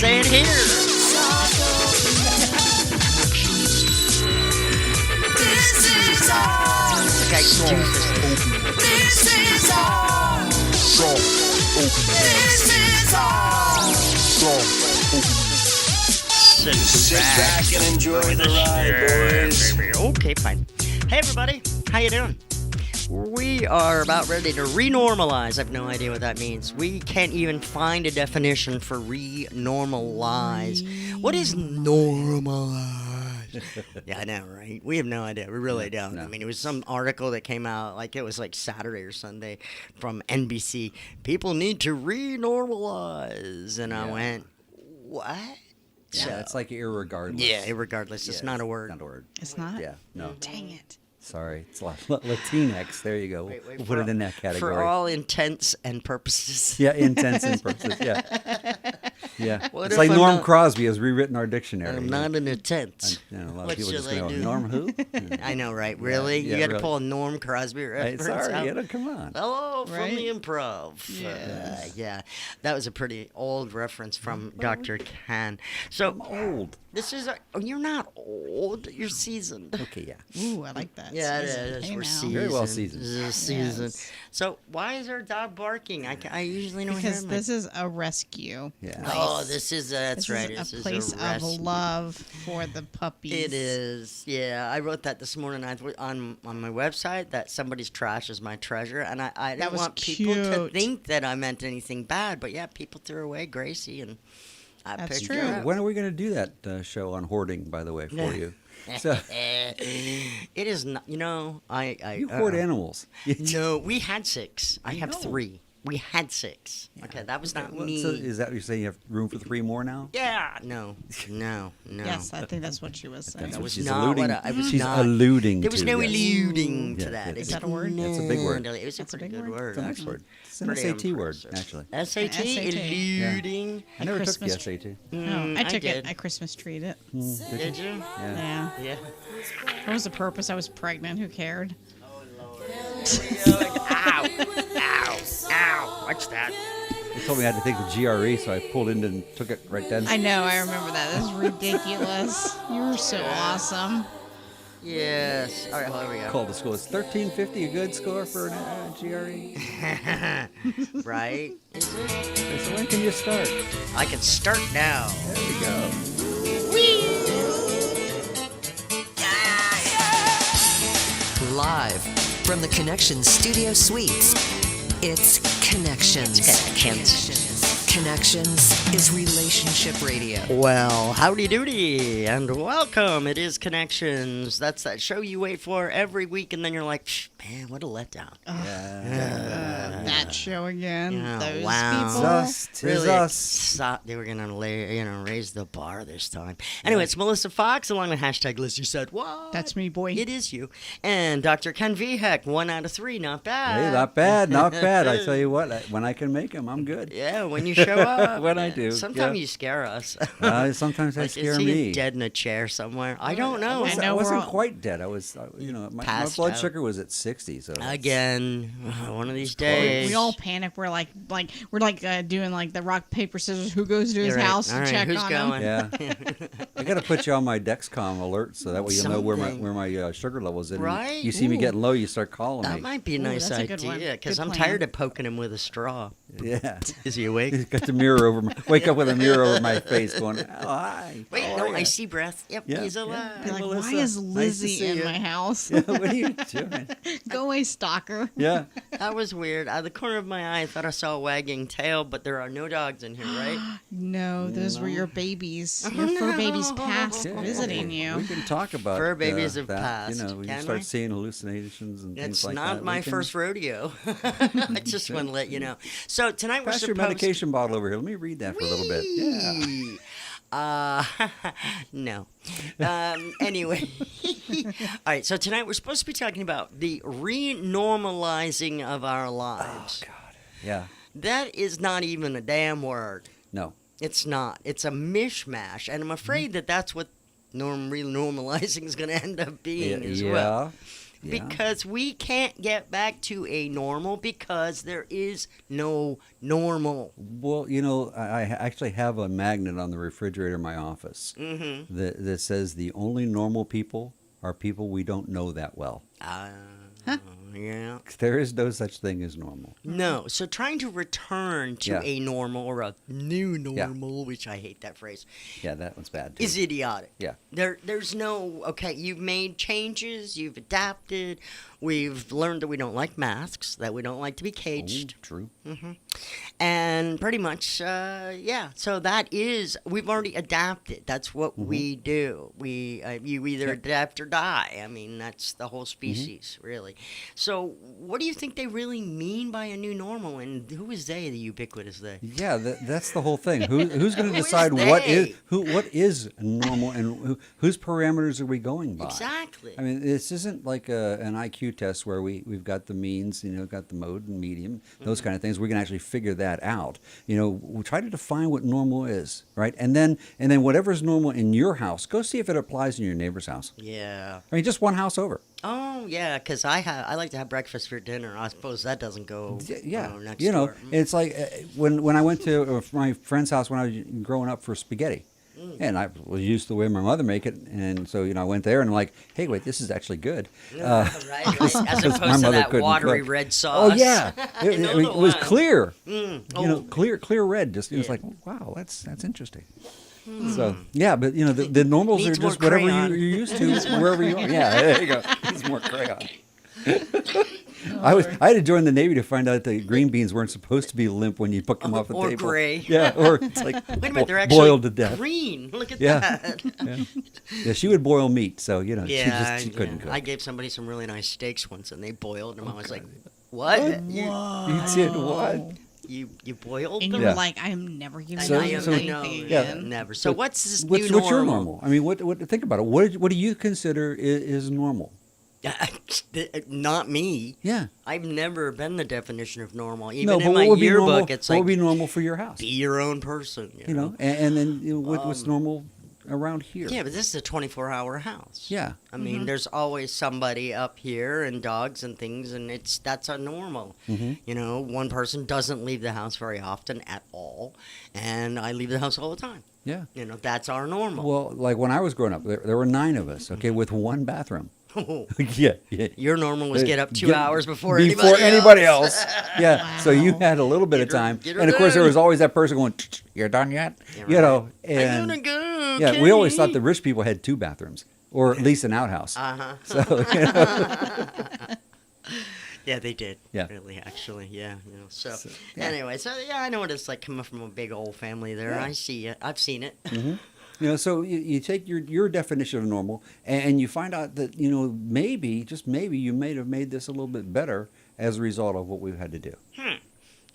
say it here. This is on. Okay, This is on. This is on. Sit back and enjoy the ride, boys. Baby. Okay, fine. Hey, everybody. How you doing? We are about ready to re-normalize. I have no idea what that means. We can't even find a definition for re-normalize. What is normalize? Yeah, I know, right? We have no idea. We really don't. No. I mean, it was some article that came out, like it was like Saturday or Sunday from NBC. People need to re-normalize. And I went, what? Yeah, it's like irregardless. Yeah, irregardless. It's not a word. Not a word. It's not? Yeah, no. Dang it. Sorry. It's Latinx. There you go. Wait, We'll put it in that category. For all intents and purposes. Yeah, intents and purposes. Yeah. Yeah. What It's if like I'm Norm not- Crosby has rewritten our dictionary. I'm not an intent. A lot What of people shall just I go, do? Norm who? I know, right? Really? yeah, You got to really. pull a Norm Crosby Hey, reference sorry, out? come on. Hello from Right? the improv. Yes. Yeah, that was a pretty old reference from Dr. Khan. So Old. this is you're not old. You're seasoned. Okay, yeah. Ooh, I like that. Yeah, it Seasoned. is. Hey, We're now. seasoned. Very well seasoned. This is seasoned. Yes. So why is our dog barking? I usually don't Because hear him. this is a rescue. Yeah. Oh, this is that's This right. is This a is place rescue. of love for the puppies. It is, yeah. I wrote that this morning on my website that somebody's trash is my treasure, and I That didn't was want people to cute. think that I meant anything bad, but yeah, people threw away Gracie, and I That's picked true. her up. When are we going to do that show on hoarding, by the way, for you? So, It is not, you hoard animals. No, we had 6. I have know. 3. We had 6. Okay, that was not Well, me. So is that what you're saying? You have room for 3 more now? Yeah, no. Yes, I think that's what she was saying. That's That what was she's not alluding. what I was she's not- alluding. There was to, no yes. alluding to Yeah, that. yeah. Is that a word? That's a big word. It was a That's a pretty big good word? word. It's a nice actually. word. It's an Pretty SAT word, impressive. actually. SAT? SAT. Alluding? I never took the Christmas- SAT. Oh, I took did. it. I Christmas treed it. Did you? Yeah. Yeah. Yeah. What was the purpose? I was pregnant. Who cared? Ow! Ow! Ow! What's that? They told me I had to take the GRE, so I pulled in and took it right then. I know. I remember that. This is ridiculous. You were so awesome. Yes. All right, here we go. Called the school. Is 1350 a good score for a GRE? Right? Is it? So when can you start? I can start now. There we go. Live from the Connections Studio Suites, it's Connections. Connections is relationship radio. Well, howdy doody, and welcome. It is Connections. That's that show you wait for every week, and then you're like, man, what a letdown. That show again. Yeah, Those wow. people. Us, tis Really, us. they were gonna raise the bar this time. Anyway, it's Melissa Fox along with hashtag Liz. You said what? That's me, boy. It is you. And Dr. Ken Vihek, 1 out of 3, not bad. Hey, not bad, not bad. I tell you what, when I can make them, I'm good. Yeah, when you show up. When I do, Sometimes yeah. you scare us. Sometimes that Like, scare is he me. dead in a chair somewhere? I don't know. I I know wasn't we're all- quite dead. I was, my Passed blood out. sugar was at 60. So Again, one of these days. We all panic. We're like doing like the rock paper scissors. Who goes to his You're right. house All to right, check who's on going? him? Yeah, I got to put you on my Dexcom alert so that way you'll know where Something. my sugar levels is. And Right? You see me Ooh. getting low, you start calling That me. might be a Ooh, nice that's a good one. idea because Good I'm plan. tired of poking him with a straw. Yeah, Is he awake? got the mirror over. Wake up with a mirror over my face, going, "Oh, hi." Wait, how no, are I ya?" see breath. Yep, Yeah, he's yeah. alive. Be like, Melissa, why is nice to Lizzie see in ya." my house? Yeah, what are you doing? Go away, stalker. Yeah, That was weird. Out of the corner of my eye, I thought I saw a wagging tail, but there are no dogs in here, right? No, those were No. your babies. Your fur babies passed Yeah, visiting We you. can talk about Fur babies have that. passed, When can you start we? seeing hallucinations and It's things like not that. my we can- first rodeo. I just want to let you know. So tonight we're Pass your supposed medication bottle over here. Let me read that for a little bit. Yeah. Whee! No. Anyway. All right, so tonight we're supposed to be talking about the re-normalizing of our lives. Oh God. Yeah. That is not even a damn word. No. It's not. It's a mishmash, and I'm afraid that that's what re-normalizing is going to end up being as well. Yeah. because we can't get back to a normal because there is no normal. Well, I actually have a magnet on the refrigerator in my office that says the only normal people are people we don't know that well. Yeah. There is no such thing as normal. No, so trying to return to Yeah. a normal or a new normal, which I hate that phrase, Yeah, that one's bad too. is idiotic. Yeah. There's no, okay, you've made changes, you've adapted, we've learned that we don't like masks, that we don't like to be caged. True. And pretty much, yeah. So that is, we've already adapted. That's what we do. You either adapt or die. I mean, that's the whole species, really. So, what do you think they really mean by a new normal? And who is they? The ubiquitous they. Yeah, that's the whole thing. Who's going to Who is decide they? what is normal and whose parameters are we going by? Exactly. I mean, this isn't like an IQ test where we've got the means, got the mode and medium, those kind of things. We can actually figure that out. We try to define what normal is, right? And then whatever's normal in your house, go see if it applies in your neighbor's house. Yeah. I mean, just one house over. Oh, yeah, because I like to have breakfast for dinner. I suppose that doesn't go next door. It's like when I went to my friend's house when I was growing up for spaghetti. And I was used to the way my mother make it, and so I went there and I'm like, hey, wait, this is actually good. Right. As my opposed to mother that couldn't watery cook. red sauce. Oh yeah, it was one. clear. Oh. Clear red. Just it was like, wow, that's interesting. So yeah, but the normals Needs are more just whatever crayon. you're used to wherever you are. Yeah, there you go. It's more crayon. I had to join the Navy to find out that green beans weren't supposed to be limp when you pick them off the or table. gray. Yeah, or it's like Wait a minute, they're actually boiled to death. green. Look at Yeah. that. Yeah, she would boil meat, so she couldn't yeah. cook. I gave somebody some really nice steaks once, and they boiled them. I was like, "What? You did what? You boiled And them?" you Yeah. were like, I'm never giving So- you so- anything yeah. again. Never. So what's this What's new your normal? I mean, what? Think about it. What do you consider is normal? Not me. Yeah. I've never been the definition of normal. Even No, in but my what would be yearbook, normal? it's What like would be normal for your house? be your own person. You know? And then what's normal around here? Yeah, but this is a 24-hour house. Yeah. I mean, there's always somebody up here and dogs and things, and that's a normal. One person doesn't leave the house very often at all, and I leave the house all the time. Yeah. That's our normal. Well, like when I was growing up, there were 9 of us, okay, with one bathroom. Yeah. Your normal was get up 2 hours before anybody else. Yeah. Wow. So you had a little bit of Get her- time, get her and of course there done. was always that person going, "You're done yet?" I And gotta go. yeah, we always thought Kenny. the rich people had 2 bathrooms, or at least an outhouse. So Yeah, they did. Yeah. Really, actually, yeah. So, yeah. anyway, I know what it's like coming from a big old family there. Yeah. I see it. I've seen it. So you take your definition of normal, and you find out that maybe, just maybe, you may have made this a little bit better as a result of what we've had to do.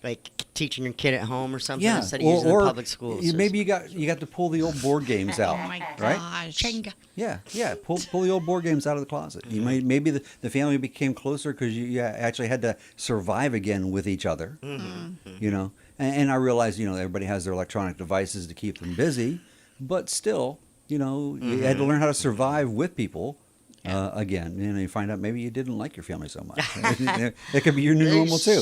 Like teaching your kid at home or something Yeah, instead of using the public schools. maybe you got to pull the old board games out. Oh my right? gosh. Chenga. Yeah, pull the old board games out of the closet. You maybe the family became closer because you actually had to survive again with each other. And I realize everybody has their electronic devices to keep them busy, but still you had to learn how to survive with people. Again, you find out maybe you didn't like your family so much. That could be your new normal too.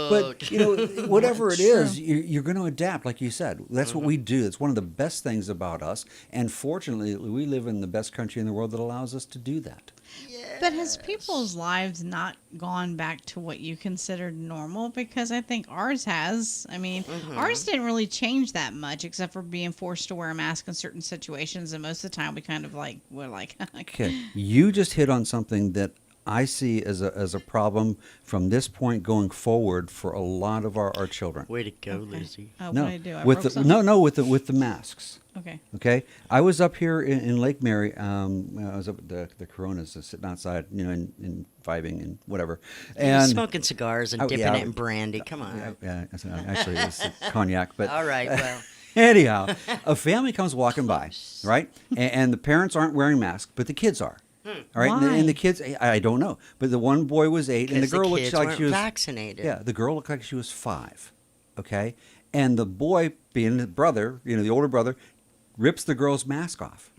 But whatever it is, you're going to adapt, like you said. That's what we do. It's one of the best things about us. And fortunately, we live in the best country in the world that allows us to do that. But has people's lives not gone back to what you considered normal? Because I think ours has. I mean, ours didn't really change that much, except for being forced to wear a mask in certain situations. And most of the time, we kind of we're like, Okay, you just hit on something that I see as a problem from this point going forward for a lot of our children. Way to go, Lizzie. oh, No, what did I do? I with broke the something? with the masks. Okay. Okay, I was up here in Lake Mary. I was up at the Coronas, sitting outside, and vibing and whatever. And Smoking cigars and Oh, dipping yeah. it in brandy. Come on. actually, it's cognac, but All right, well. anyhow, a family comes walking by, right? And the parents aren't wearing masks, but the kids are. All right, Why? and the kids, I don't know, but the one boy was 8, and the Because girl looked kids like weren't she was vaccinated. Yeah, the girl looked like she was 5. Okay, and the boy, being the brother, the older brother, rips the girl's mask off,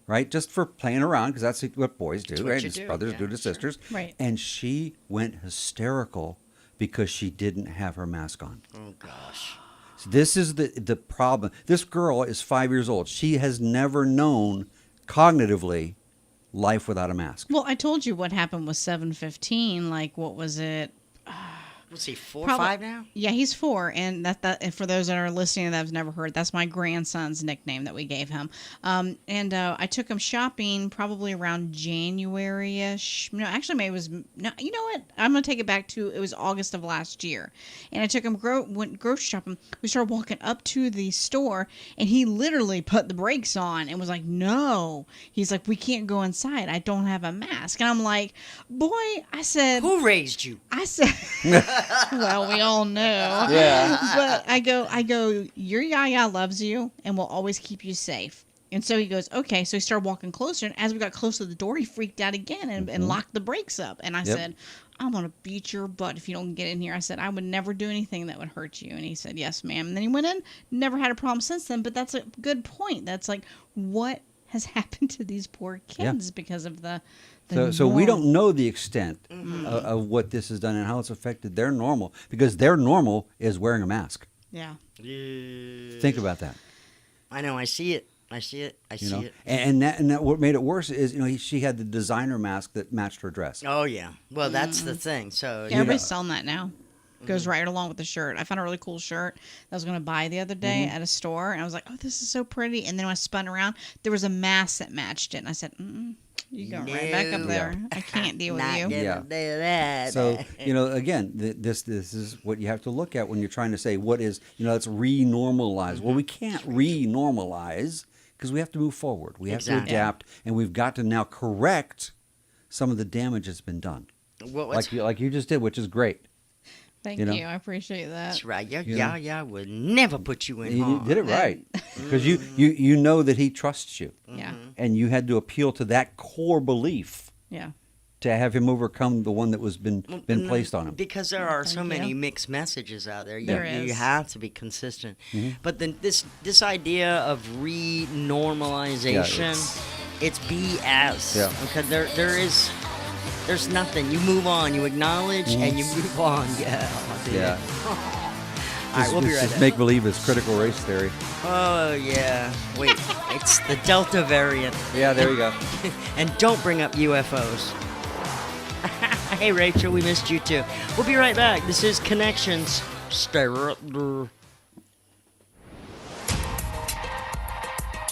right? Just for playing around, because that's what boys do, what right? you As do, brothers yeah, do to sure. sisters. Right. And she went hysterical because she didn't have her mask on. Oh gosh. So this is the problem. This girl is 5 years old. She has never known cognitively life without a mask. Well, I told you what happened with 715. Like, what was it? Let's see, 4 or Probably- 5 now? Yeah, he's 4, and and for those that are listening that have never heard, that's my grandson's nickname that we gave him. I took him shopping probably around January-ish. No, actually, maybe it was. No, you know what? I'm gonna take it back to it was August of last year, and I took him went grocery shopping. We started walking up to the store, and he literally put the brakes on and was like, "No," he's like, "We can't go inside. I don't have a mask." And I'm like, "Boy," I said. Who raised you? I said, well, we all know. Yeah. But I go, your yaya loves you and will always keep you safe. And so he goes, okay. So he started walking closer. And as we got close to the door, he freaked out again and locked the brakes up. And I said, I'm going to beat your butt if you don't get in here. I said, I would never do anything that would hurt you. And he said, yes, ma'am. And then he went in, never had a problem since then. But that's a good point. That's like, what has happened to these poor kids because of the So we norm. don't know the extent of what this has done and how it's affected their normal, because their normal is wearing a mask. Yeah. Think about that. I know. I see it. I see it. I You see know, it. and that what made it worse is she had the designer mask that matched her dress. Oh yeah. Well, that's the thing. So Yeah, everybody's selling that now. Goes right along with the shirt. I found a really cool shirt that I was going to buy the other day at a store, and I was like, "Oh, this is so pretty." And then when I spun around, there was a mask that matched it, and I said, "You go right back up No. there. I can't deal with Not you." gonna Yeah. do that. So again, this is what you have to look at when you're trying to say what is let's re-normalize. Well, we can't re-normalize because we have to move forward. We have Exactly. to adapt, and we've got to now correct some of the damage that's been done, What's like you just did, which is great. Thank You know? you. I appreciate that. that's right. You know? Yeah, would never put you in You harm. did it right because you know that he trusts you, Yeah. and you had to appeal to that core belief Yeah. to have him overcome the one that was been placed on him. Because there are so Thank many you. mixed messages out there. There You is. have to be consistent. Mm-hmm. But then this idea of re-normalization, it's BS. Yeah. Because there's nothing. You move on. You acknowledge and you move on. Yeah. Dude. Yeah. All right, we'll be right back. Make believe is critical race theory. Oh yeah. Wait, it's the Delta variant. Yeah, there you go. And don't bring up UFOs. Hey Rachel, we missed you too. We'll be right back. This is Connections. Stay right there.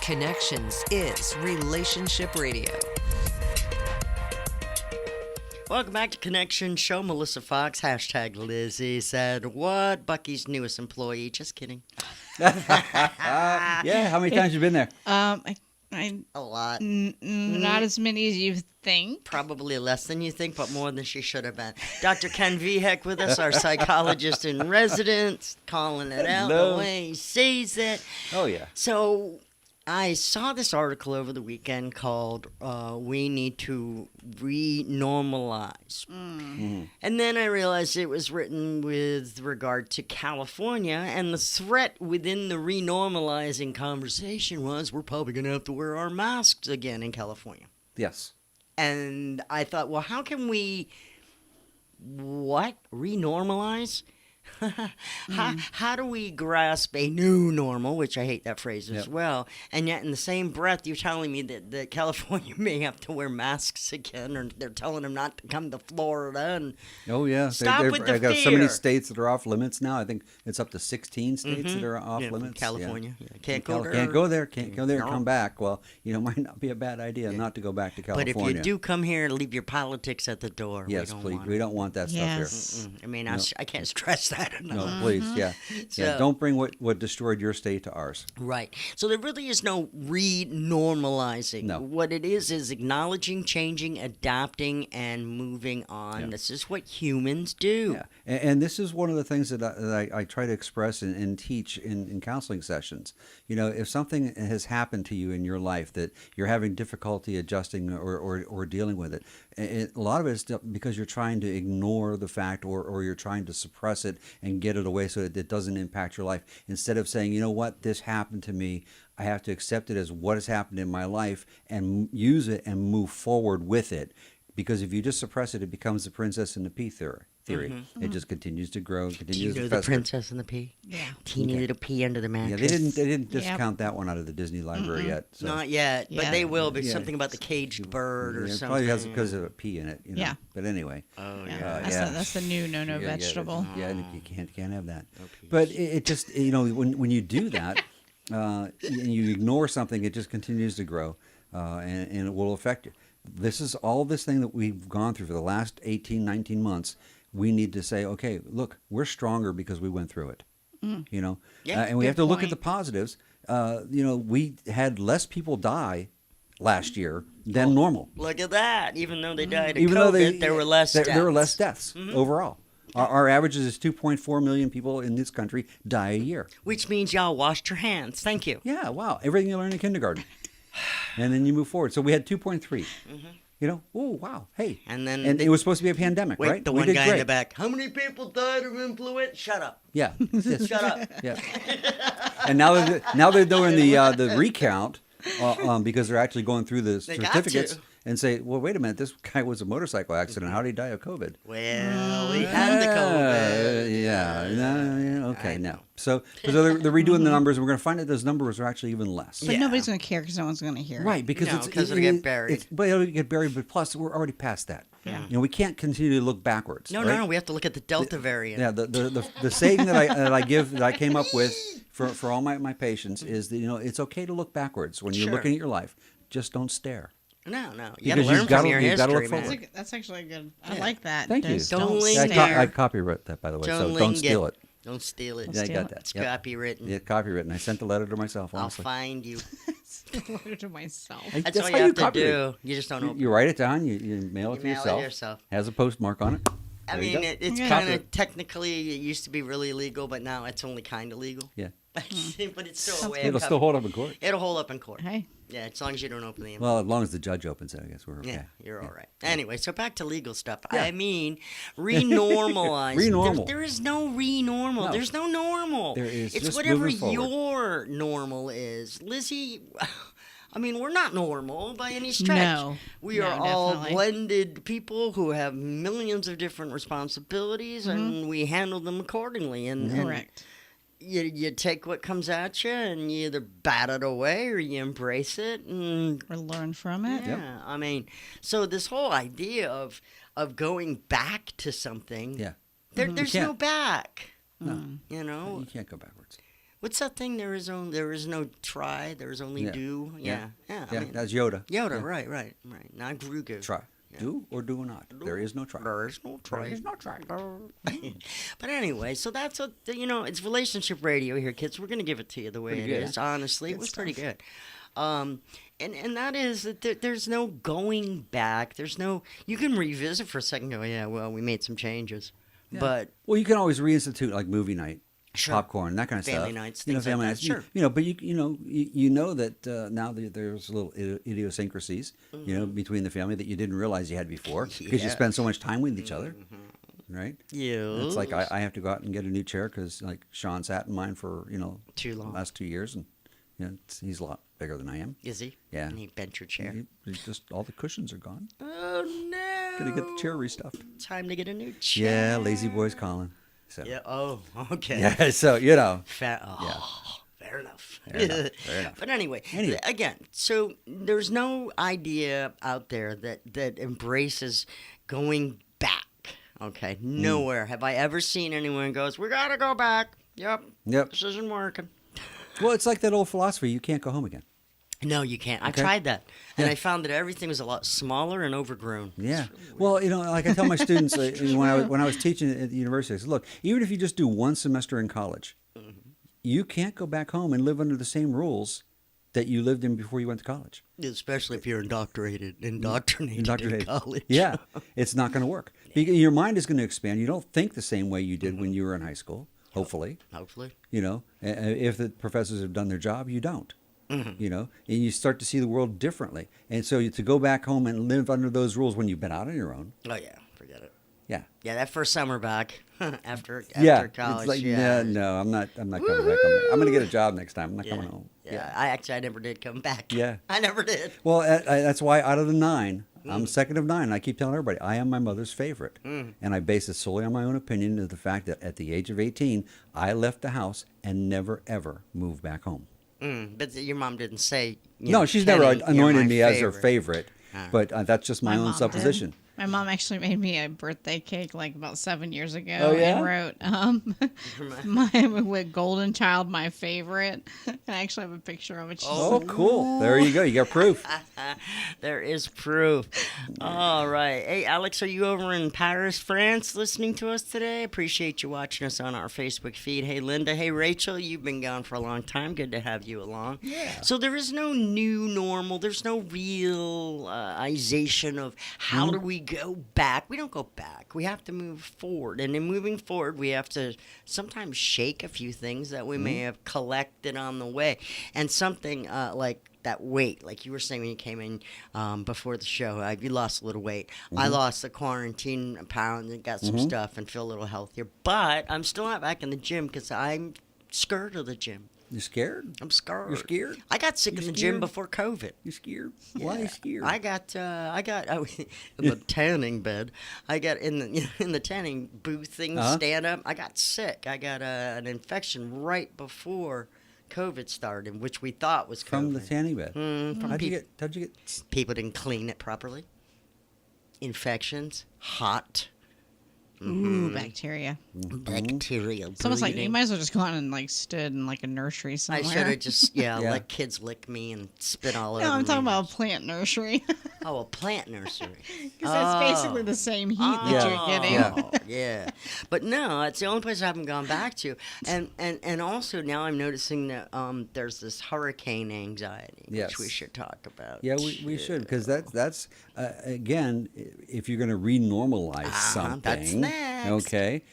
Connections is Relationship Radio. Welcome back to Connection Show. Melissa Fox, hashtag Lizzie said, what? Bucky's newest employee. Just kidding. Yeah, how many times you been there? I A lot. not as many as you think. Probably less than you think, but more than she should have been. Dr. Ken Vihek with us, our psychologist in residence, calling it out Hello. the way he sees it. Oh yeah. So I saw this article over the weekend called We Need to Re-Normalize. And then I realized it was written with regard to California, and the threat within the re-normalizing conversation was we're probably going to have to wear our masks again in California. Yes. And I thought, well, how can we, re-normalize? How do we grasp a new normal, which I hate that phrase as Yep. well, and yet in the same breath you're telling me that California may have to wear masks again, or they're telling them not to come to Florida, and Oh yeah. Stop with the I got so many fear. states that are off limits now. I think it's up to 16 states that are off yeah, limits. California. Yeah. Yeah, can't go there. Can't go there. Can't go there. No. Come back. Well, it might not be a bad idea not to go back to But California. if you do come here, leave your politics at the door. yes, we don't please. want We it. don't want that Yes. stuff I mean, No. I can't stress that here. enough. No, please. Yeah. So- Yeah. Don't bring what destroyed your state to ours. Right. So there really is no re-normalizing. No. What it is acknowledging, changing, adapting, and moving on. Yeah. This is what humans do. Yeah, and this is one of the things that I try to express and teach in counseling sessions. If something has happened to you in your life that you're having difficulty adjusting or dealing with it, a lot of it is because you're trying to ignore the fact, or you're trying to suppress it and get it away so that it doesn't impact your life. Instead of saying, you know what, this happened to me, I have to accept it as what has happened in my life and use it and move forward with it. Because if you just suppress it, it becomes the princess and the pea theory. It just continues to grow, Do you continues know to the fester. Princess and the Pea? Yeah. Teeny little pea under the Yeah, mattress. they didn't discount that one out of the Disney library yet. So. Not yet, but Yeah. they will. But Yeah. something about the caged bird or Yeah, it something. probably has because of a pea in it. You know? Yeah. But anyway. Oh Yeah. yeah. That's, yeah. that's the new no vegetable. Yeah, you can't have that. No peas. But it just, when you do that, and you ignore something, it just continues to grow, and it will affect you. This is all this thing that we've gone through for the last 18, 19 months. We need to say, okay, look, we're stronger because we went through it. Yeah, And we good have to look at point. the positives. We had less people die last year than normal. Look at that. Even though they died of Even COVID, though there were less deaths. there were less deaths overall. Our average is 2.4 million people in this country die a year. Which means y'all washed your hands. Thank you. Yeah, wow. Everything you learn in kindergarten. And then you move forward. So we had 2.3. Oh, wow. Hey. And then it was supposed to be a pandemic, Wait, right? the We one did guy in great. the back. How many people died of influenza? Shut up. Yeah. Yes. Shut up. Yeah. And now they're doing the recount because they're actually going through the They got certificates to. and say, well, wait a minute, this guy was a motorcycle accident. How did he die of COVID? Well, we had the COVID. Yeah. No, okay. I No. know. So they're redoing the numbers, and we're going to find that those numbers are actually even less. But Yeah. nobody's going to care because no one's going to hear it. Right, because No, 'cause it'll get buried. But it'll get buried. But plus, we're already past that. Yeah. We can't continue to look backwards. No, right? no, we have to look at the Delta variant. Yeah, the saying that I came up with for all my patients is that it's okay to look backwards when you're Sure. looking at your life. Just don't stare. No, you got to Because learn you've gotta- from your you've gotta history, look man. forward. That's actually good. I Yeah. like that. Thank you. Just Don't don't lean I, stare. I copyright that, by the way, so Don't don't steal it. Don't steal it. Yeah, I steal got it. that. It's Yep. copywritten. Yeah, copywritten. I sent the letter to myself. I'll Honestly, find you. to myself. That's all how you have to copyright. do. You just don't open You write it down. You mail it You to mail it yourself. yourself. Has a postmark on it. I There you mean, go. it's Yeah. kind Copyright. of technically, it used to be really illegal, but now it's only kind of legal. Yeah, But it's still a way it'll of still hold up in court. It'll hold up in court. Hey, Yeah, as long as you don't open the envelope. Well, as long as the judge opens it, I guess we're okay. Yeah, you're all right. Anyway, so back to legal stuff. Yeah. I mean, renormalize. Renormal. There is no renormal. No. There's no normal. There is It's just whatever moving forward. your normal is. Lizzie, I mean, we're not normal by any stretch. No. We No, are all definitely. blended people who have millions of different responsibilities, and we handle them accordingly. And correct. you take what comes at you, and you either bat it away or you embrace it, and Or learn from it. yeah, I mean, so this whole idea of going back to something, Yeah. there's can't. no back. No. You know, You can't go backwards. what's that thing? There is no try. There is only Yeah. do. Yeah, I Yeah, mean, that's Yoda. Yoda. Yeah. Right. Not Grogu. Try. Yeah. Do or do not. There is no try. There is no try. There is no try. But anyway, so that's what it's relationship radio here, kids. We're gonna give it to you the way Pretty it good, is. Honestly, it Good was pretty stuff. good. And that is that there's no going back. There's no you can revisit for a second. And go, yeah, well, we made some changes, but Well, you can always reinstitute like movie night, Sure. popcorn, that kind of Family stuff. nights, You know, things like family that, nights. sure. But you know that now that there's little idiosyncrasies, between the family that you didn't realize you had before because you Yeah. spend so much time with each other, right? yeah, It's like I have to go out and get a new chair because like Sean sat in mine for Too long. last 2 years, and he's a lot bigger than I am. Is he? Yeah. And he bent your chair. He's just all the cushions are gone. Oh no! Gonna get the chair restuffed. Time to get a new chair. Yeah, lazy boy's calling. So Yeah. Oh, okay. yeah, so Fair enough. Fair enough, fair enough. But anyway, Anyway. again, so there's no idea out there that embraces going back. Okay, Hmm. nowhere have I ever seen anyone goes, "We gotta go back." Yep. Yep. This isn't working. Well, it's like that old philosophy: you can't go home again. No, you can't. I Okay. tried that, and Yeah. I found that everything was a lot smaller and overgrown. Yeah. Well, like I tell my students when I was teaching at the university, I said, look, even if you just do one semester in college, you can't go back home and live under the same rules that you lived in before you went to college. Especially if you're indoctrinated in college. Yeah, it's not going to work. Because your mind is going to expand. You don't think the same way you did when you were in high school. Hopefully, Hopefully. if the professors have done their job, you don't. You know, and you start to see the world differently. And so to go back home and live under those rules when you've been out on your own. Oh yeah, forget it. Yeah. Yeah, that first summer back after college. It's like, yeah. no, I'm not coming back home. I'm going to get a job next time. I'm not coming home. Yeah, I never did come back. Yeah. I never did. Well, that's why out of the 9, I'm second of 9. And I keep telling everybody, I am my mother's favorite. And I base it solely on my own opinion of the fact that at the age of 18, I left the house and never, ever moved back home. But your mom didn't say. No, she's Kenny, never you're anointed my me as her favorite. But that's just my own mom supposition. did. My mom actually made me a birthday cake like about 7 years ago. Oh, yeah? And wrote, my with Golden Child, my favorite. And I actually have a picture of it. Oh, cool. There you go. You got proof. There is proof. All right. Hey, Alex, are you over in Paris, France, listening to us today? Appreciate you watching us on our Facebook feed. Hey, Linda. Hey, Rachel. You've been gone for a long time. Good to have you along. Yeah. So there is no new normal. There's no realization of how do we go back. We don't go back. We have to move forward. And in moving forward, we have to sometimes shake a few things that we may have collected on the way. And something like that weight, like you were saying when you came in before the show, you lost a little weight. I lost the quarantine pounds and got some stuff and feel a little healthier. But I'm still not back in the gym because I'm scared of the gym. You scared? I'm scared. You're scared? I got sick You in the scared? gym before COVID. You scared? Why are you scared? I got in the tanning bed. I got in the tanning booth thing, stand up. I got sick. I got an infection right before COVID started, which we thought was COVID. From the tanning bed. How'd you get? People didn't clean it properly. Infections, hot. Ooh, bacteria. Bacterial. It's almost like you breeding. might as well just go on and like stood in like a nursery I somewhere. should have just Yeah. let kids lick me and spit all over me. No, I'm talking about a plant nursery. a plant nursery. Because that's basically the same heat that you're getting. Yeah. But no, it's the only place I haven't gone back to. And also now I'm noticing that there's this hurricane anxiety, Yes. which we should talk about. Yeah, we should, because that's again, if you're going to re-normalize something, that's next. okay,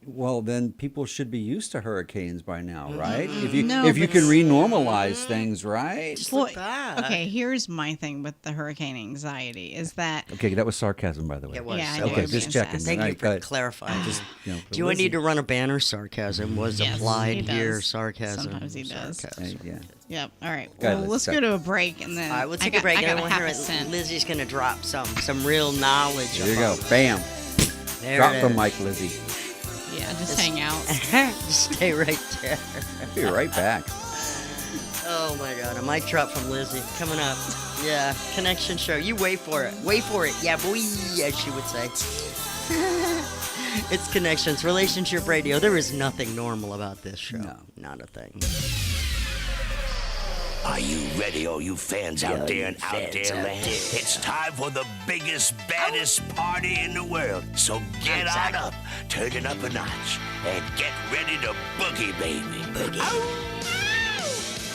well then people should be used to hurricanes by now, right? If you No, if you but- can re-normalize things, right? Just look back. Okay, here's my thing with the hurricane anxiety is that Okay, that was sarcasm, by the way. It was. Yeah, I so know Okay, you're was. just being checking. sassy. Thank All you right, for go ahead. clarifying. You know, Do I need to run a banner? Sarcasm was Yes, applied he here. does. Sarcasm. Sometimes he does. Sarcasm. Yeah. Yep. All right. Go ahead, Well, let's let's go to a break and then All right, we'll take I a break. I got and a then half we'll a hear it. cent. Lizzie's going to drop some real knowledge. There you go. about it. Bam. There Drop it the is. mic, Lizzie. Yeah, just hang out. Just stay right there. Be right back. Oh my God, a mic drop from Lizzie coming up. Yeah, connection show. You wait for it. Wait for it. Yeah, boy, as she would say. It's Connections, Relationship Radio. There is nothing normal about this show. No. Not a thing. Are you ready, all you fans out there and out fans there, out land? there. It's time for the biggest, baddest party in the world. So get on up, turn it up a notch, and get ready to boogie, baby. Boogie.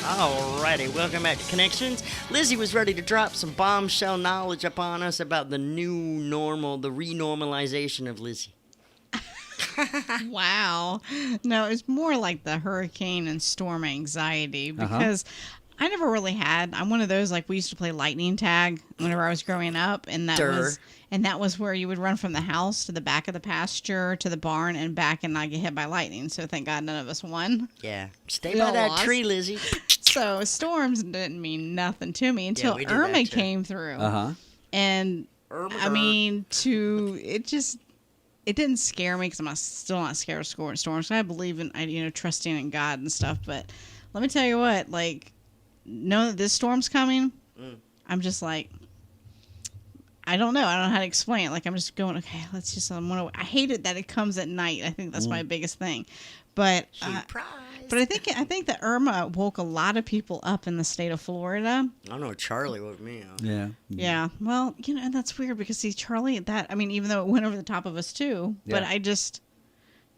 Alrighty, welcome back to Connections. Lizzie was ready to drop some bombshell knowledge upon us about the new normal, the re-normalization of Lizzie. Wow. No, it's more like the hurricane and storm anxiety because I never really had. I'm one of those like we used to play lightning tag whenever I was growing up, and that was where you would run from the house to the back of the pasture to the barn and back and not get hit by lightning. So thank God none of us won. Yeah, stay We by all that lost. tree, Lizzie. So storms didn't mean nothing to me until we did that Irma too. came through. Uh-huh. And Irma. I mean, it didn't scare me because I'm still not scared of storms. I believe in, trusting in God and stuff. But let me tell you what, like, knowing that this storm's coming, I'm just like, I don't know. I don't know how to explain it. Like, I'm just going, okay, let's just, I hate it that it comes at night. I think that's my biggest thing. But, Surprise. but I think that Irma woke a lot of people up in the state of Florida. I don't know, Charlie woke me up. Yeah. Yeah. Well, and that's weird because see, Charlie, even though it went over the top of us too, but Yeah. I just,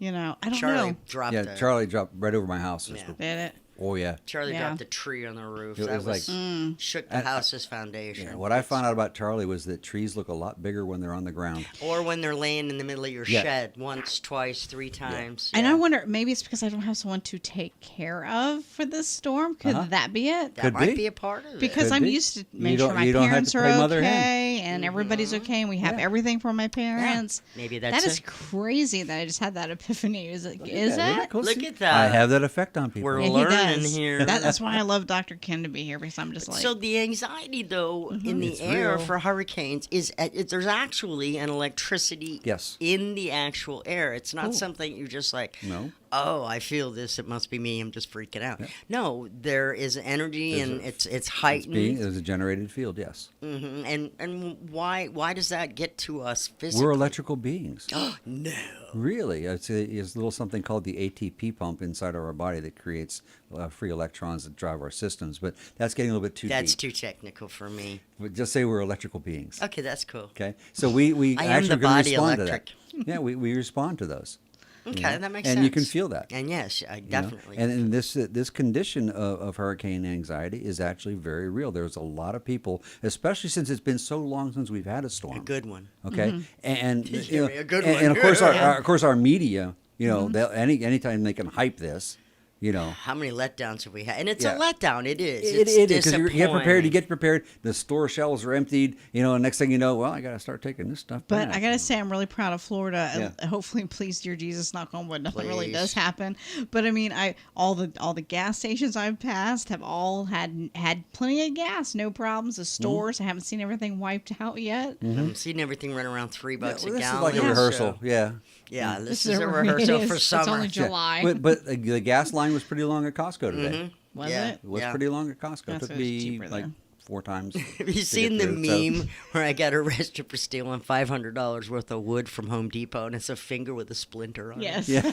I don't Charlie know. dropped Yeah, it. Charlie dropped right over my house. Yeah. Did it? Oh yeah. Charlie Yeah. dropped a tree on the roof. It That was was shook the house's foundation. Yeah, what I found out about Charlie was that trees look a lot bigger when they're on the ground. Or when they're laying in the middle of your Yeah. shed once, twice, 3 times. And Yeah. I wonder, maybe it's because I don't have someone to take care of for this storm. Could that be it? that Could might be. be a part of it. Because Could I'm be. used to You make don't- sure my you don't have parents to are play mother hen. okay and everybody's okay and we have Yeah. everything for my parents. Maybe That that's is it. crazy that I just had that epiphany. Is it? Is Yeah, isn't that it? cool? Look See? at that. I have that effect on people. We're Yeah, he learning does. here. That's why I love Dr. Ken to be here because I'm just like, So the anxiety, though, in the It's air real. for hurricanes is there's actually an electricity Yes. in the actual air. It's not something you just like, No. oh, I feel this. It must be me. I'm just freaking out. No, there is energy There's and a- it's heightened. There's a generated field, yes. And why does that get to us physically? We're electrical beings. No. Really, it's a little something called the ATP pump inside of our body that creates free electrons that drive our systems. But that's getting a little bit too That's deep. too technical for me. But just say we're electrical beings. Okay, that's cool. Okay, so we I am actually the are going body to respond electric. to that. Yeah, we respond to those. Okay, you know? that makes and sense. you can feel that. And yes, I you know? definitely. And in this condition of hurricane anxiety is actually very real. There's a lot of people, especially since it's been so long since we've had a storm. a good one. Okay, and you know, A good and, one. and of course Yeah. of course our media, you know, they'll, anytime they can hype this, you know. How many letdowns have we had? And it's Yeah. a letdown. It is. It It's is because you get prepared. You disappointing. get prepared. The store shelves are emptied. You know, and next thing you know, well, I got to start taking this stuff. but back. I gotta say, I'm really proud of Florida. Yeah. Hopefully, please, dear Jesus, knock on wood, nothing really Please. does happen. But I mean, all the gas stations I've passed have all had plenty of gas, no problems. The stores, I haven't seen everything wiped out yet. I'm seeing everything run around $3 Yeah, a well, this gallon. is like a rehearsal. so- Yeah. yeah, this This is is a a- rehearsal it for is. summer. It's only Yeah. July. But the gas line was pretty long at Costco today. Was Yeah. it? It was Yeah. pretty long at Costco. That's It took why it's me cheaper like there. 4 times. Have you seen the meme where I got arrested for stealing $500 worth of wood from Home Depot and it's a finger with a splinter on Yes. Yeah.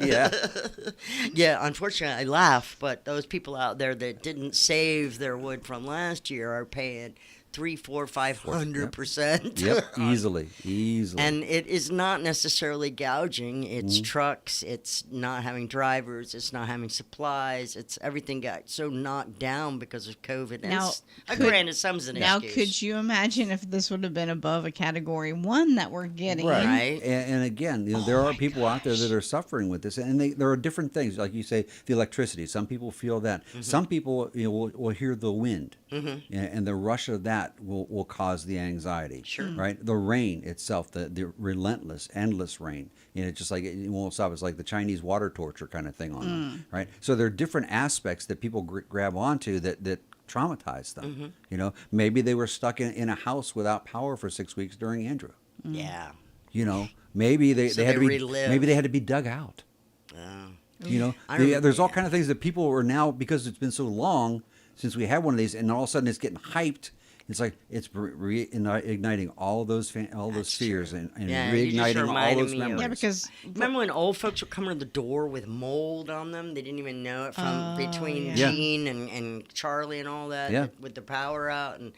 yeah. it? Yeah, unfortunately, I laugh, but those people out there that didn't save their wood from last year are paying 300, 400, 500%. Yep. Easily. And it is not necessarily gouging. It's Mm-hmm. trucks. It's not having drivers. It's not having supplies. It's everything got so knocked down because of COVID. And Now, granted, some's an Now, excuse. could you imagine if this would have been above a category 1 that we're getting? Right. And again, you know, there are people out there that are suffering with this, and there are different things. Like you say, the electricity. Some people feel that. Mm-hmm. Some people, you know, will hear the wind, and the rush of that will cause the anxiety. Sure. Right. The rain itself, the relentless, endless rain. You know, just like it won't stop. It's like the Chinese water torture kind of thing on them. Right. So there are different aspects that people grab onto that traumatize them. You know, maybe they were stuck in a house without power for 6 weeks during Andrew. Yeah. You know, maybe they So had to they be relive. maybe they had to be dug out. You know, I remember- there's all kind of things that people are now, because it's been so long since we had one of these, and all of a sudden it's getting hyped. It's like it's igniting all those fears and Yeah, you just reigniting all reminded those me of- memories. Yeah, because Remember when old folks would come to the door with mold on them? They didn't even know it from between yeah. Gene and Charlie and all that Yeah. with the power out. And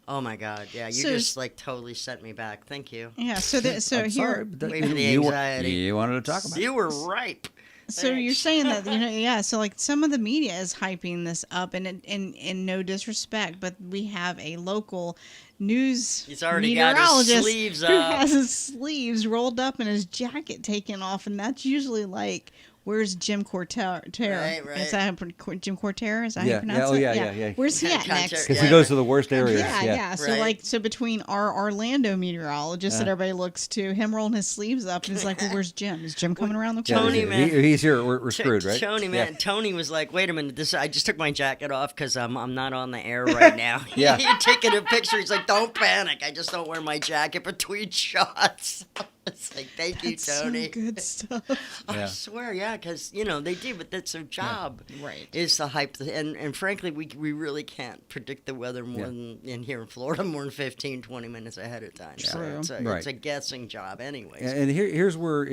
oh my God, yeah, you So- just like totally sent me back. Thank you. yeah, so I'm sorry, here, but that- Wait for the you, anxiety. you wanted to talk about it. You were ripe. so you're Thanks. saying that yeah, so like some of the media is hyping this up, and in no disrespect, but we have a local news He's already got his meteorologist sleeves who up. has his sleeves rolled up and his jacket taken off, and that's usually like. Where's Jim Cortera? Right. Is that Jim Cortera? Is that how Yeah, you pronounce yeah, it? yeah. Where's he at Concert, next? Because Yeah. he goes to the worst areas. Yeah. So Right. so between our Orlando meteorologist that everybody looks to, him rolling his sleeves up, and he's like, "Well, where's Jim? Is Jim coming around the Yeah, corner?" Tony, man. he's here. We're screwed, right? Tony, man. Yeah. Tony was like, "Wait a minute, I just took my jacket off because I'm not on the air right now." Yeah. You're taking a picture. He's like, "Don't panic. I just don't wear my jacket between shots." It's like, thank you, That's Tony. so good stuff. I Yeah. swear, yeah, because they do, but that's their job, Right. Is to hype and frankly, we really can't predict the weather more than in here in Florida more than 15, 20 minutes ahead of time. True. So Right. it's a guessing job, anyways. And here's where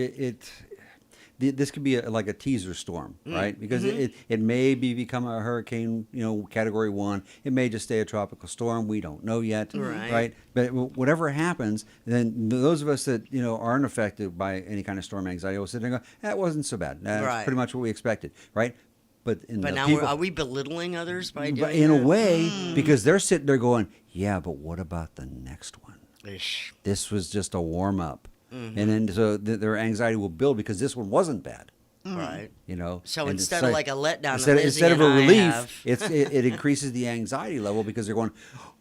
this could be like a teaser storm, right? Because it may become a hurricane, category 1. It may just stay a tropical storm. We don't know yet, Right. But whatever happens, then those of us that aren't affected by any kind of storm anxiety will sit there and go, "That wasn't so bad. That's Right. pretty much what we expected," right? But But now, are we belittling others by doing but in a that? way, because they're sitting there going, yeah, but what about the next one? Ish. This was just a warm up, and then so their anxiety will build because this one wasn't bad. Right. You know, So and instead it's of like a letdown, instead of a I relief, have. it increases the anxiety level because they're going.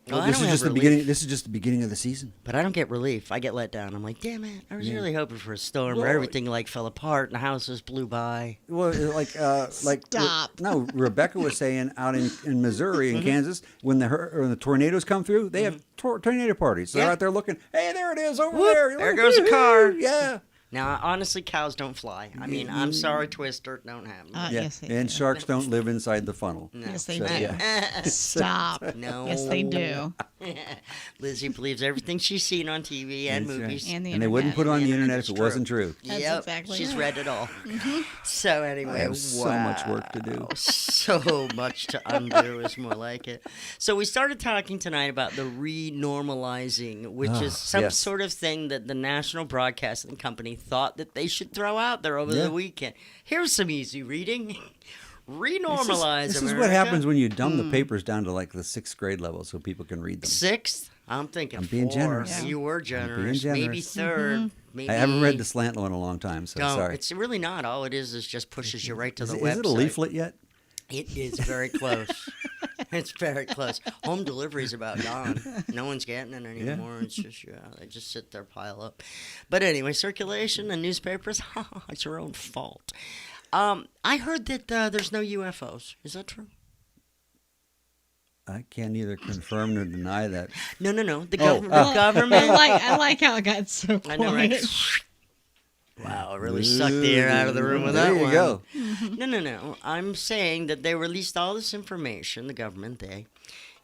Well, I this don't is have just the relief. beginning. This is just the beginning of the season. But I don't get relief. I get let down. I'm like, damn it! I was Yeah. really hoping for a storm where Well, everything like fell apart and the houses blew by. Well, like Stop. No, Rebecca was saying out in Missouri and Kansas when the tornadoes come through, they have tornado parties. So they're Yeah. out there looking. Hey, there it is over Whoop, there. there goes a car. Yeah. Now, honestly, cows don't fly. I mean, I'm sorry, Twister, don't happen. Yeah. Yes, they And do. sharks don't live inside the funnel. No. Yes, they So, do. yeah. Stop. No. Yes, they do. Lizzie believes everything she's seen on TV and That's right. movies. And the And they wouldn't internet. put it on the The internet if internet's it true. wasn't true. That's Yep, exactly she's right. read it all. So anyway, I have so much work to do. So much to undo is more like it. So we started talking tonight about the re-normalizing, which is some yes. sort of thing that the National Broadcasting Company thought that they should throw out there over Yeah. the weekend. Here's some easy reading. Re-normalize This is America. what happens when you dumb the papers down to like the 6th grade level so people can read them. Sixth? I'm thinking I'm being 4th. generous. Yeah. You were generous. Maybe generous. 3rd. Maybe I haven't read the slant one in a long time, so Don't. sorry. It's really not. All it is just pushes you right to the Is website. it a leaflet yet? It is very close. It's very close. Home delivery is about gone. No one's getting it anymore. It's just they just sit there, pile up. But anyway, circulation and newspapers. It's your own fault. I heard that there's no UFOs. Is that true? I can't either confirm nor deny that. No. The Oh, government. I government. like how it got so I quiet. know, right? Wow, it really sucked the air out of the room with there that you one. go. No. I'm saying that they released all this information, the government,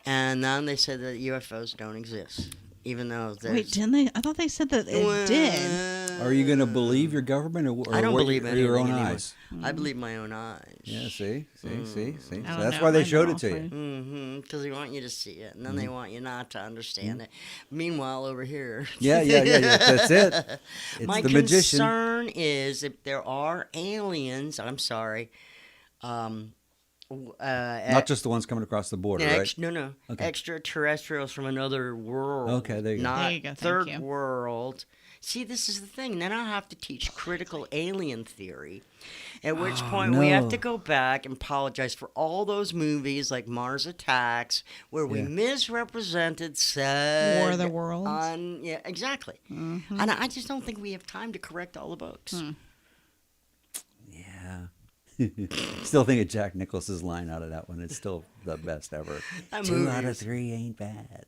and then they said that UFOs don't exist, even though there's... Wait, didn't they? I thought they said that it did. Are you going to believe your government or I don't what- believe or anything your own anymore. eyes? I believe my own eyes. Yeah, see? So don't that's know, why they mine showed it don't to you. often. Because they want you to see it, and then they want you not to understand it. Meanwhile, over here... Yeah, that's it. It's My the magician. concern is if there are aliens, I'm sorry, Not just the ones coming across the border, right? No. Okay. Extraterrestrials from another world. Okay, there you go. Not There you go, thank third you. world. See, this is the thing. Then I'll have to teach critical alien theory, at which point we have no. to go back and apologize for all those movies like Mars Attacks, where we Yeah. misrepresented said War of the Worlds. Yeah, exactly. Mm-hmm. And I just don't think we have time to correct all the books. Yeah. Still think of Jack Nicklaus's line out of that one. It's still the best ever. That 2 movie out of is- 3 ain't bad.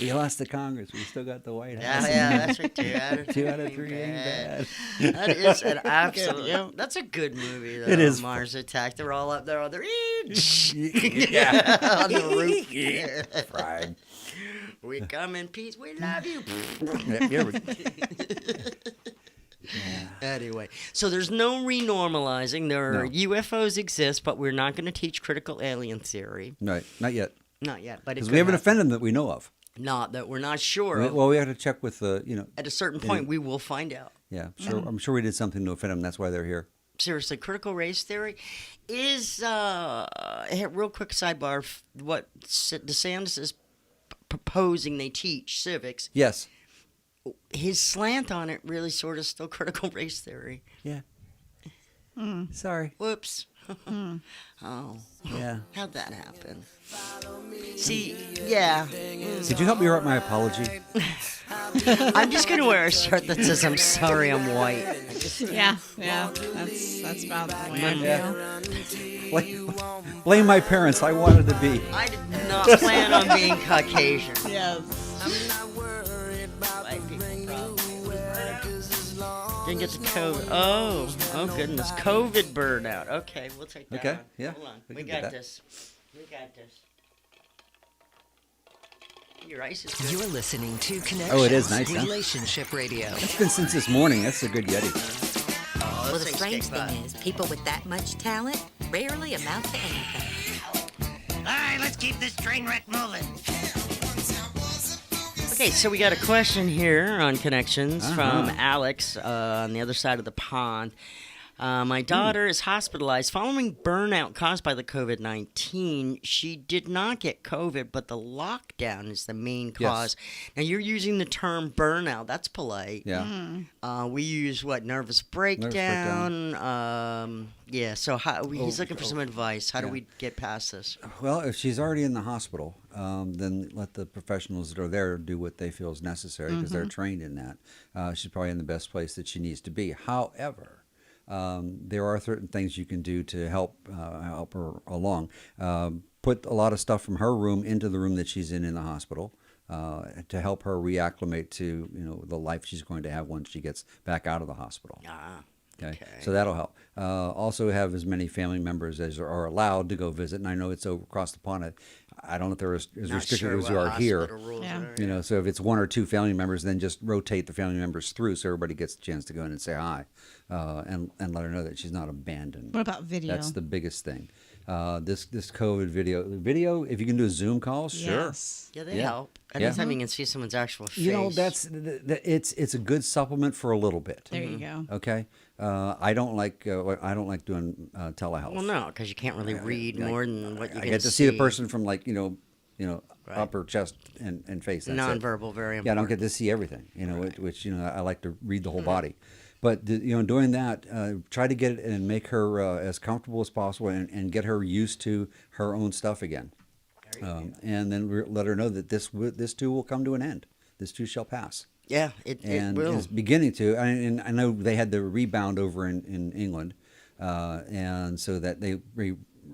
We lost the Congress. We still got the White House. Yeah, that's right. 2 out of 3. 2 out of 3 ain't bad. That is an absolute. That's a good movie. Though, It is. Mars Attack. They're all up there on the Yeah. on the roof. Fried. We come in peace. We love you. Anyway, so there's no renormalizing. There are No. UFOs exist, but we're not going to teach critical alien theory. Right. Not yet. Not yet, but it Because could we haven't happen. offended them that we know of. Not that we're not sure of. Well, we have to check with the, At a certain point, we will find out. yeah, sure. I'm sure we did something to offend them. That's why they're here. Seriously, critical race theory is real quick sidebar. What DeSantis is proposing they teach civics. Yes. His slant on it really sort of still critical race theory. Yeah. Sorry. Whoops. Oh, Yeah. how'd that happen? See, yeah. Did you help me write my apology? I'm just gonna wear a shirt that says "I'm sorry, I'm white." Yeah. That's about the way I feel. Blame my parents. I wanted to be. I did not plan on being Caucasian. Yes. White people probably. Didn't get the COVID. Oh goodness, COVID burnout. Okay, we'll take that. Okay, on. yeah, Hold on, we we can do got that. this. We got this. Your ice is good. You're listening to Connections Oh, it is nice, huh? Relationship Radio. It's been since this morning. That's a good Yeti. Well, the thing's strange kick butt. thing is, people with that much talent rarely amount to anything. All right, let's keep this train wreck moving. Okay, so we got a question here on Connections Uh-huh. from Alex on the other side of the pond. My daughter is hospitalized following burnout caused by the COVID-19. She did not get COVID, but the lockdown is the main cause. Now, you're using the term burnout. That's polite. Yeah. We use, nervous breakdown. Yeah, so he's looking for some advice. How do we get past this? Well, if she's already in the hospital, then let the professionals that are there do what they feel is necessary because they're trained in that. She's probably in the best place that she needs to be. However, there are certain things you can do to help her along. Put a lot of stuff from her room into the room that she's in the hospital to help her reacclimate to the life she's going to have once she gets back out of the hospital. Okay. So that'll help. Also have as many family members as are allowed to go visit. And I know it's across the pond. I don't know if they're as restricted as you are here. So if it's one or two family members, then just rotate the family members through so everybody gets a chance to go in and say hi and let her know that she's not abandoned. What about video? That's the biggest thing. This COVID video, if you can do a Zoom call, sure. Yes. Yeah, they help. Anytime you can see someone's actual face. It's a good supplement for a little bit. There you go. Okay. I don't like doing telehealth. Well, no, because you can't really read more than what you can see. I get to see the person from upper chest and face. That's nonverbal, very important. Yeah, I don't get to see everything. Which I like to read the whole body. But doing that, try to get it and make her as comfortable as possible and get her used to her own stuff again. And then let her know that this too will come to an end. This too shall pass. Yeah, it will. It's beginning to. And I know they had the rebound over in England, and so that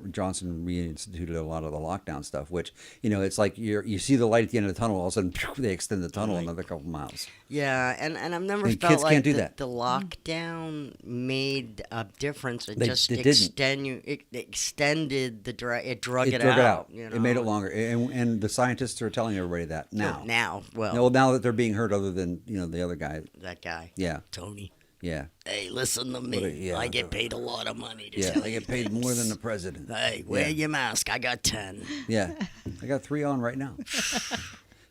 Johnson reinstituted a lot of the lockdown stuff, which it's like you see the light at the end of the tunnel. All of a sudden, they extend the tunnel another couple miles. Yeah, and I've never And felt kids like can't do that. the lockdown made a difference. It It extended the drug. It drug it drug out. It made it longer, and the scientists are telling everybody that now. Now Now that they're being heard, other than the other guy. that guy. Yeah. Tony. Yeah. Hey, listen to me. I get paid a lot of money to Yeah. tell They you get paid things. more than the president. Hey, wear your mask. I got 10. Yeah. I got 3 on right now.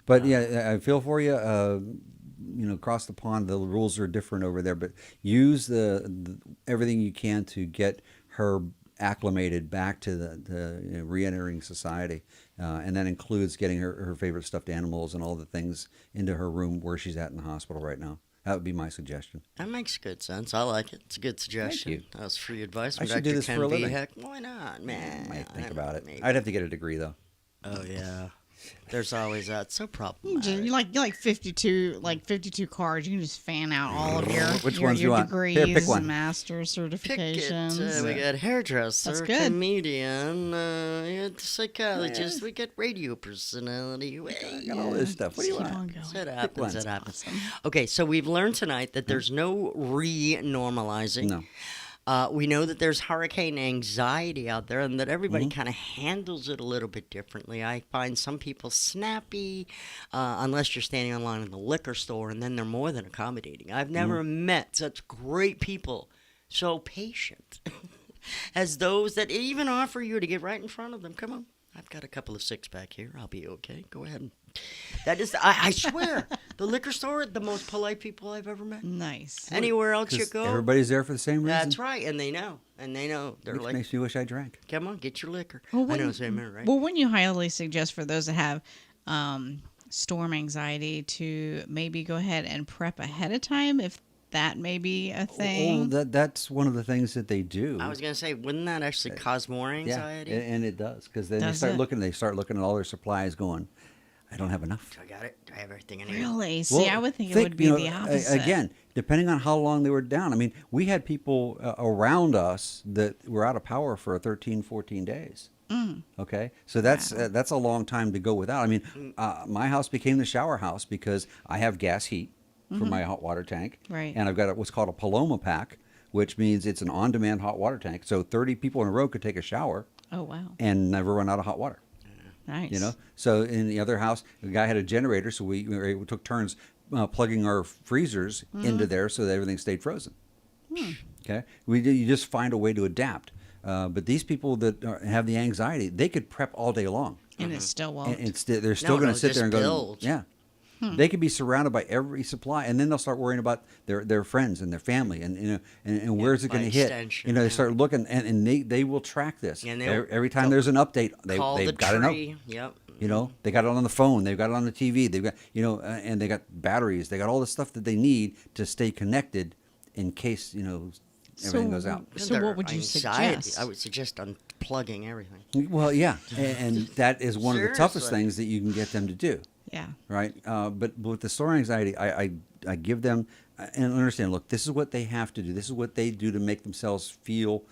But I feel for you. Across the pond, the rules are different over there. But use the everything you can to get her acclimated back to the re-entering society, and that includes getting her favorite stuffed animals and all the things into her room where she's at in the hospital right now. That would be my suggestion. That makes good sense. I like it. It's a good suggestion. you. That was free advice. I from should do Dr. this Ken for a V. living. Heck, why not, man? I might think about it. Maybe. I'd have to get a degree though. Oh yeah. There's always that. So problematic. You like 52 cards. You can just fan out all of your Which your, ones your you want? degrees, Here, pick one. master's Pick it. certifications. We got hairdresser, That's good. comedian, psychologist. We got radio personality. I got all this stuff. What do you Keep want? on going. That happens. one. That happens. Okay, so we've learned tonight that there's no re-normalizing. No. We know that there's hurricane anxiety out there and that everybody kind of handles it a little bit differently. I find some people snappy, unless you're standing in line in the liquor store, and then they're more than accommodating. I've never met such great people, so patient, as those that even offer you to get right in front of them. Come on. I've got a couple of six-pack here. I'll be okay. Go ahead. That is, I swear, the liquor store, the most polite people I've ever met. Nice. Anywhere else you 'Cause go, everybody's there for the same reason. that's right, and they know. They're Which like, makes me wish I drank. come on, get your liquor. Well, I know when- the same minute, right? Well, wouldn't you highly suggest for those that have storm anxiety to maybe go ahead and prep ahead of time if that may be a thing? That's one of the things that they do. I was gonna say, wouldn't that actually cause more anxiety? Yeah, and it does because then Does they it? start looking at all their supplies, going, I don't have enough. I got it. I have everything I need. Really? See, I would think it would be the opposite. Again, depending on how long they were down. I mean, we had people around us that were out of power for 13, 14 days. Okay, so that's a long time to go without. I mean, my house became the shower house because I have gas heat for my hot water tank, Right. and I've got what's called a Paloma pack, which means it's an on-demand hot water tank. So 30 people in a row could take a shower Oh, wow. and never run out of hot water. Nice. So in the other house, the guy had a generator, so we took turns plugging our freezers into there so that everything stayed frozen. Okay, you just find a way to adapt. But these people that have the anxiety, they could prep all day long, And it still won't. and they're still going to sit just there and go, build. yeah. They could be surrounded by every supply, and then they'll start worrying about their friends and their family, and and where's it by going to hit? extension, They start looking, and they will track this. And Every time there's an update, Call they've the got to know. tree. Yep. They got it on the phone, they've got it on the TV, they've got and they got batteries, they got all the stuff that they need to stay connected in case everything goes out. So Their what would you anxiety, suggest? I would suggest unplugging everything. Well, yeah, and that is one of the toughest Seriously. things that you can get them to do. Yeah. Right? But with the store anxiety, I give them and understand. Look, this is what they have to do. This is what they do to make themselves feel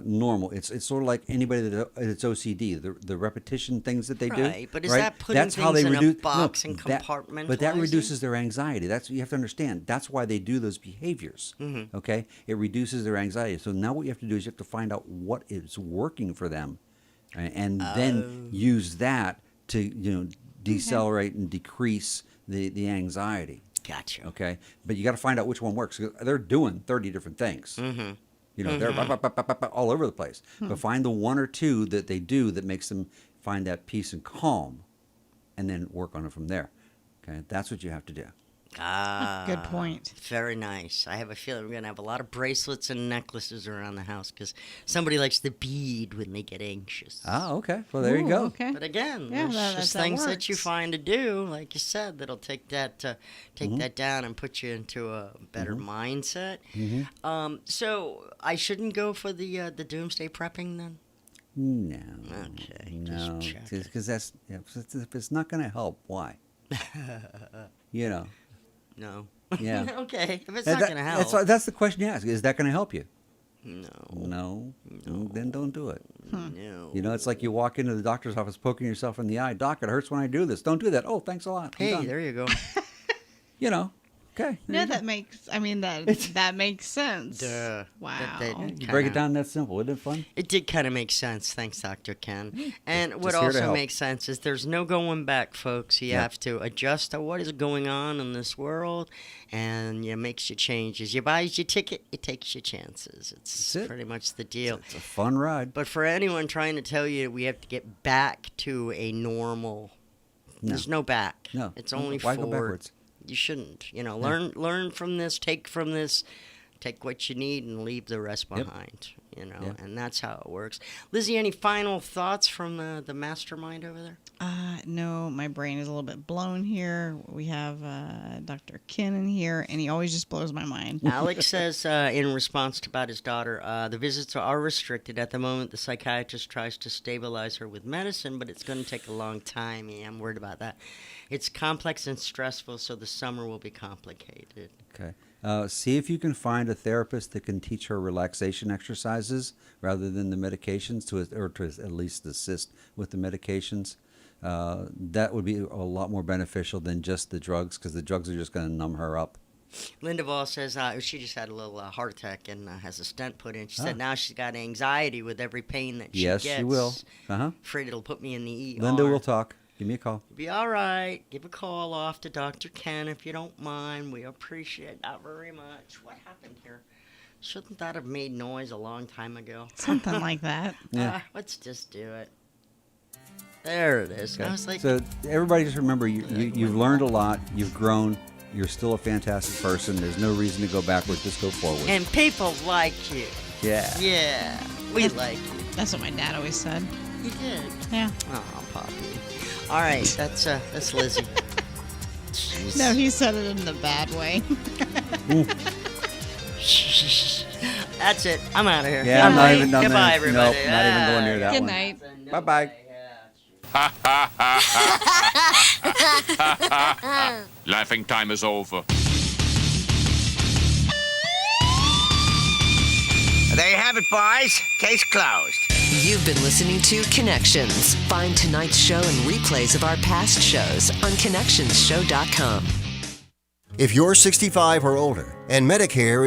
normal. It's sort of like anybody that's OCD. The repetition things that they do. Right, but is right? that putting That's how things they in a reduce box and But that compartmentalizing? reduces their anxiety. That's you have to understand. That's why they do those behaviors. Mm-hmm. Okay, it reduces their anxiety. So now what you have to do is you have to find out what is working for them, and then use that to decelerate and decrease the anxiety. Gotcha. Okay, but you got to find out which one works. They're doing 30 different things. Mm-hmm. They're all over the place. But find the one or two that they do that makes them find that peace and calm, and then work on it from there. Okay, that's what you have to do. Good point. Very nice. I have a feeling we're going to have a lot of bracelets and necklaces around the house because somebody likes the bead when they get anxious. Ah, okay. Well, there you go. Okay. But again, Yeah, there's just that things that you works. find to do, like you said, that'll take that Mm-hmm. that down and put you into a better mindset. So I shouldn't go for the doomsday prepping then. No. Okay, No, just checking. because if it's not going to help, why? No. Yeah. Okay, if it's not going to help. That's the question you ask. Is that going to help you? No. No. Then don't do it. No. It's like you walk into the doctor's office poking yourself in the eye. Doc, it hurts when I do this. Don't do that. Oh, thanks a lot. I'm Hey, done. there you go. Okay. No, that makes that makes sense. Duh. Wow. You break it down that simple. Isn't it fun? It did kind of make sense. Thanks, Dr. Ken. And what just here to also help. makes sense is there's no going back, folks. You Yeah. have to adjust to what is going on in this world, and it makes your changes. You buy your ticket, it takes your chances. It's That's it. pretty much the deal. It's a fun ride. But for anyone trying to tell you we have to get back to a normal, there's no back. No. It's only Why go forward. backwards? You shouldn't. Learn from this, take from this, take what you need and leave the rest Yep. behind. Yeah. And that's how it works. Lizzie, any final thoughts from the mastermind over there? No, my brain is a little bit blown here. We have Dr. Ken in here, and he always just blows my mind. Alex says in response about his daughter, the visits are restricted at the moment. The psychiatrist tries to stabilize her with medicine, but it's going to take a long time. Yeah, I'm worried about that. It's complex and stressful, so the summer will be complicated. Okay. See if you can find a therapist that can teach her relaxation exercises rather than the medications, to at least assist with the medications. That would be a lot more beneficial than just the drugs, because the drugs are just going to numb her up. Linda Vall says she just had a little heart attack and has a stent put in. She said now she's got anxiety with every pain that she Yes, gets. she will. Afraid it'll put me in the ER. Linda will talk. Give me a call. Be all right. Give a call off to Dr. Ken if you don't mind. We appreciate that very much. What happened here? Shouldn't that have made noise a long time ago? Something like that. Yeah. Let's just do it. There it is. I was like, So everybody just remember, you've learned a lot. You've grown. You're still a fantastic person. There's no reason to go backwards. Just go forward. and people like you. Yeah. Yeah, we like you. That's what my dad always said. You did. Yeah. Oh, Poppy. All right, that's Lizzie. Jeez. No, he said it in the bad way. That's it. I'm out of here. Yeah, I'm not even done Goodbye, that. everybody. Nope, not even going near that Good one. night. Bye-bye. Laughing time is over. There you have it, boys. Case closed. You've been listening to Connections. Find tonight's show and replays of our past shows on ConnectionsShow.com. If you're 65 or older and Medicare